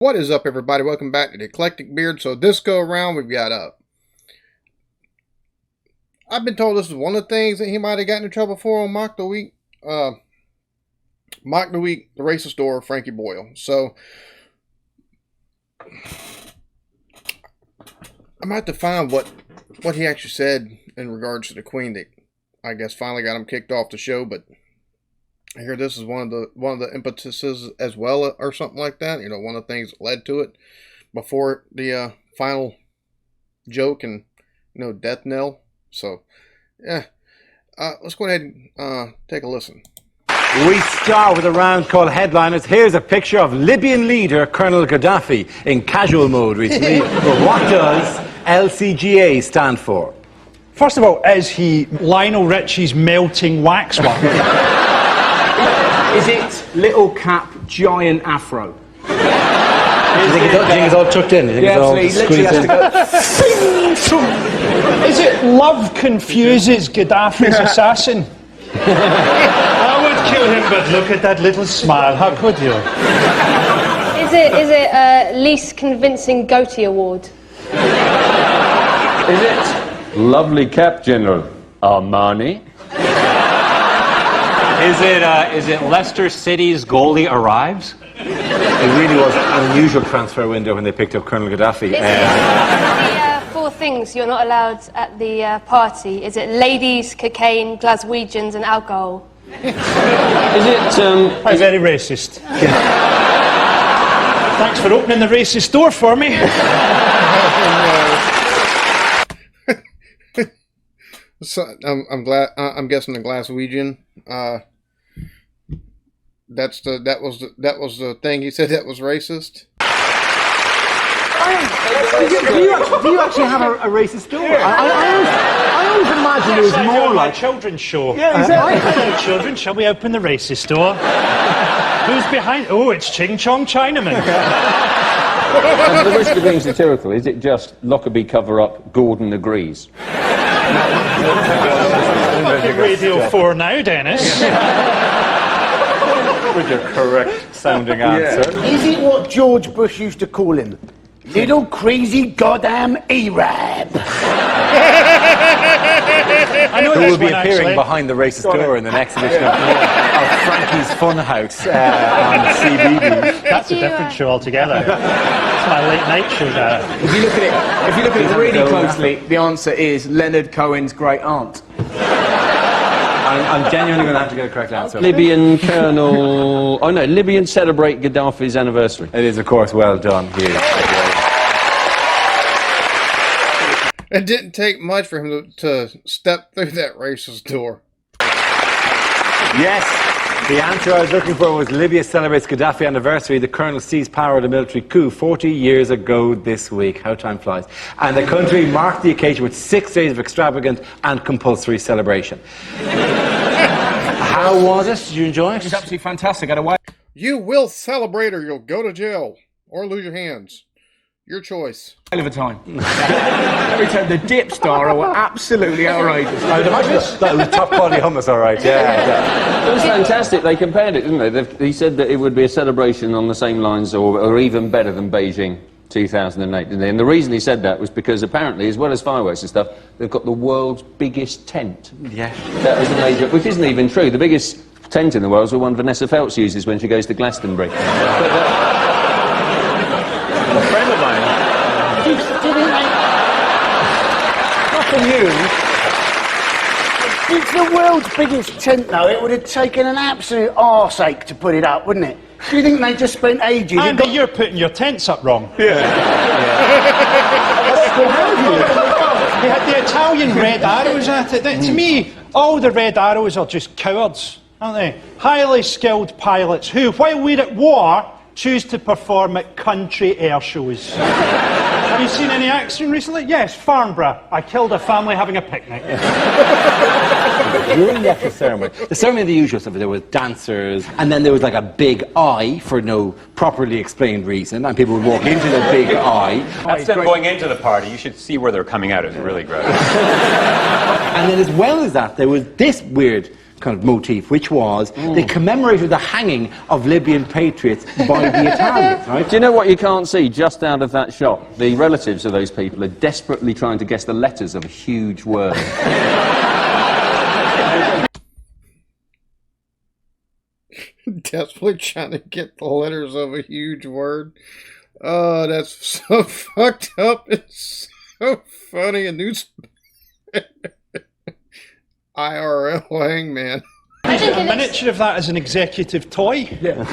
What is up, everybody? Welcome back to the Eclectic Beard. So this go around, we've got I've been told this is one of the things that he might have gotten in trouble for on Mock the Week. Mock the Week, the racist door, Frankie Boyle. So I might have to find what he actually said in regards to the Queen that I guess finally got him kicked off the show, but I hear this is one of the impetuses as well, or something like that. You know, one of the things that led to it before the final joke and death knell. So, yeah, let's go ahead and take a listen. We start with a round called Headliners. Here's a picture of Libyan leader Colonel Gaddafi in casual mode recently. But what does LCGA stand for? First of all, is he Lionel Richie's melting waxwork? Is it little cap, giant afro? Do you think it's all tucked in? Yeah, absolutely. He literally has to go. Is it love confuses Gaddafi's assassin? I would kill him, but look at that little smile. How could you? Is it least convincing goatee award? Is it lovely cap, General Armani? Is it Leicester City's goalie arrives? It really was an unusual transfer window when they picked up Colonel Gaddafi. The four things you're not allowed at the party. Is it ladies, cocaine, Glaswegians and alcohol? Is it, Very racist. Thanks for opening the racist door for me. So I'm glad. I'm guessing the Glaswegian. That was the thing he said that was racist. Do you actually have a racist door? I always imagined it was more like children's show. Yeah, exactly. Hello, children. Shall we open the racist door? Who's behind? Oh, it's Ching Chong Chinaman. at the risk of being satirical, is it just Lockerbie cover-up, Gordon agrees? Radio 4 now, Dennis. With your correct sounding answer. Is it what George Bush used to call him? Little crazy goddamn Arab. I know Who this will be one, appearing actually. behind the racist door in the next edition of Frankie's Funhouse on CBeebies. That's a different show altogether. It's my late night show, Dad. If you look at it really closely, the answer is Leonard Cohen's great aunt. I'm genuinely going to have to get a correct answer. Libyan Colonel... Oh no, Libyan celebrate Gaddafi's anniversary. It is, of course, well done, Hugh. It didn't take much for him to step through that racist door. Yes, the answer I was looking for was Libya celebrates Gaddafi anniversary. The colonel seized power at a military coup 40 years ago this week. How time flies. And the country marked the occasion with 6 days of extravagant and compulsory celebration. How was it? Did you enjoy it? It was absolutely fantastic. I had a way. You will celebrate or you'll go to jail or lose your hands. Your choice. Hell of a time. Every time the dip star were absolutely outrageous. I would imagine that was top quality hummus, all right. Yeah. It was fantastic. They compared it, didn't they? He said that it would be a celebration on the same lines or even better than Beijing 2008, didn't they? And the reason he said that was because apparently, as well as fireworks and stuff, they've got the world's biggest tent. Yeah. That was a major... Which isn't even true. The biggest tent in the world is the one Vanessa Feltz uses when she goes to Glastonbury. A friend of mine. Not from you. It's the world's biggest tent, though. It would have taken an absolute arseache to put it up, wouldn't it? Do you think they just spent ages? Andy, you're putting your tents up wrong. Yeah. They had the Italian red arrows at it. To me, all the red arrows are just cowards, aren't they? Highly skilled pilots who, while we're at war, choose to perform at country air shows. Have you seen any action recently? Yes, Farnborough. I killed a family having a picnic. During the actual ceremony, the ceremony, the usual stuff, there was dancers, and then there was like a big eye for no properly explained reason, and people would walk into the big eye. That's them going into the party. You should see where they're coming out. It's really great. And then as well as that, there was this weird kind of motif, which was they commemorated the hanging of Libyan patriots by the Italians, right? Do you know what you can't see just out of that shot? The relatives of those people are desperately trying to guess the letters of a huge word. Desperately trying to get the letters of a huge word. Oh, that's so fucked up. It's so funny. A news IRL hangman. A miniature of that as an executive toy. Yeah.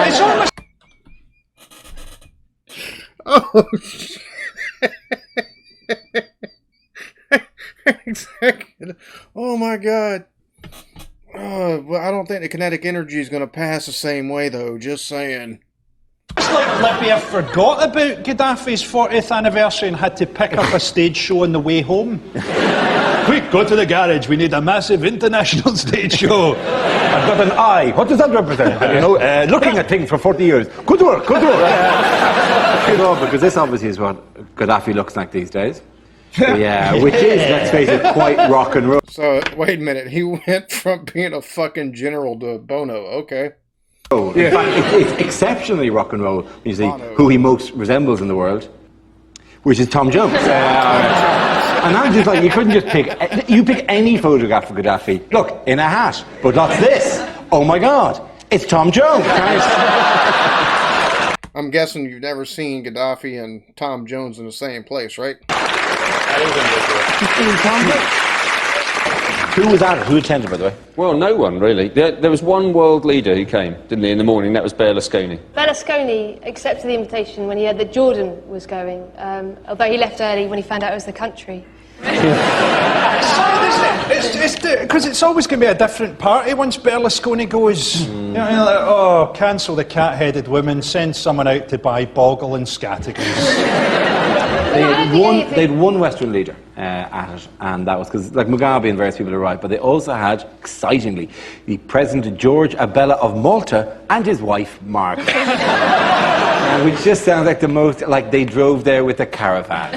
It's almost... Oh, shit. Exactly. Oh my god. Well, I don't think the kinetic energy is going to pass the same way, though. Just saying. It's like Libya forgot about Gaddafi's 40th anniversary and had to pick up a stage show on the way home. Quick, go to the garage. We need a massive international stage show. I've got an eye. What does that represent? You know, looking at things for 40 years. Good work, good work. You know, because this obviously is what Gaddafi looks like these days. Yeah, which is, let's face it, quite rock and roll. So, wait a minute. He went from being a fucking general to Bonneau. Okay. In fact, it's exceptionally rock and roll when you see who he most resembles in the world, which is Tom Jones. And I'm just like, you couldn't just pick any photograph of Gaddafi. Look, in a hat, but that's this. Oh my God, it's Tom Jones. I'm guessing you've never seen Gaddafi and Tom Jones in the same place, right? Who was at it? Who attended, by the way? Well, no one, really. There was one world leader who came, didn't he, in the morning? That was Berlusconi. Berlusconi accepted the invitation when he heard that Jordan was going, although he left early when he found out it was the country. Because it's always going to be a different party once Berlusconi goes. You know, you're like, oh, cancel the cat-headed women, send someone out to buy Boggle and Scattergoose. They had one Western leader at it, and that was because, like, Mugabe and various people arrived, but they also had, excitingly, the President George Abella of Malta and his wife, Margaret. Which just sounds like the most, like they drove there with a caravan.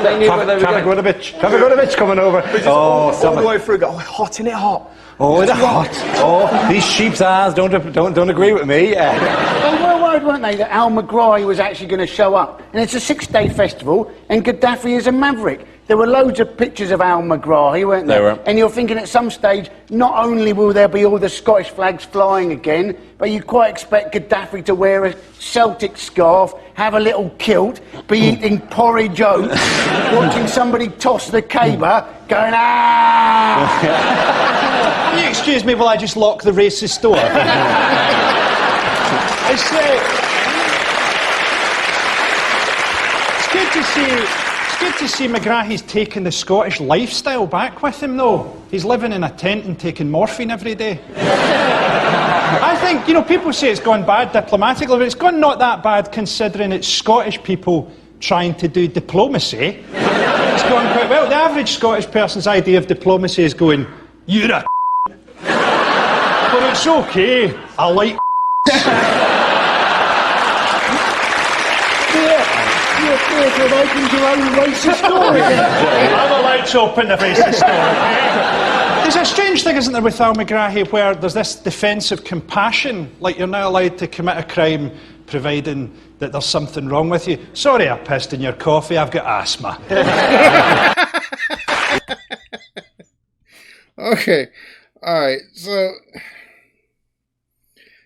They knew where they were Traffic with a bitch. Traffic with a bitch coming over. All the way through, oh, hot, isn't it hot? Oh, it's hot. Oh, these sheep's eyes don't agree with me. They were worried, weren't they, that Al McGraw was actually going to show up. And it's a 6-day festival, and Gaddafi is a maverick. There were loads of pictures of Al McGraw, weren't there? There were. And you're thinking at some stage, not only will there be all the Scottish flags flying again, but you quite expect Gaddafi to wear a Celtic scarf, have a little kilt, be eating porridge oats, watching somebody toss the caber, going, ah! Can you excuse me while I just lock the racist door? It's good to see McGrahy's taking the Scottish lifestyle back with him, though. He's living in a tent and taking morphine every day. I think, you know, people say it's gone bad diplomatically, but it's gone not that bad considering it's Scottish people trying to do diplomacy. It's gone quite well. The average Scottish person's idea of diplomacy is going, you're a but it's okay, I like You've opened your own racist story. I'm allowed to open the racist story. There's a strange thing, isn't there, with Al McGrahy, where there's this defence of compassion, like you're now allowed to commit a crime providing that there's something wrong with you. Sorry I pissed in your coffee, I've got asthma. Okay. Alright, so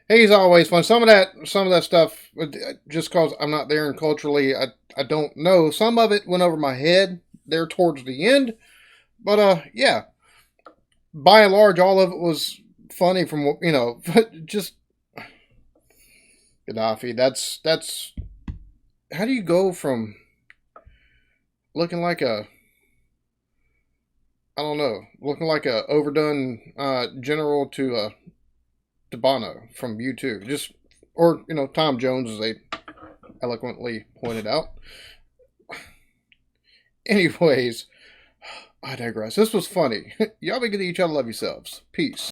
he's always fun. Some of that stuff, just because I'm not there and culturally, I don't know. Some of it went over my head there towards the end. But, yeah. By and large, all of it was funny from, you know, just Gaddafi. That's, how do you go from looking like a, I don't know, looking like a overdone general to Bonneau from U2, just, or, you know, Tom Jones, as they eloquently pointed out. Anyways, I digress. This was funny. Y'all be good to each other. Love yourselves. Peace.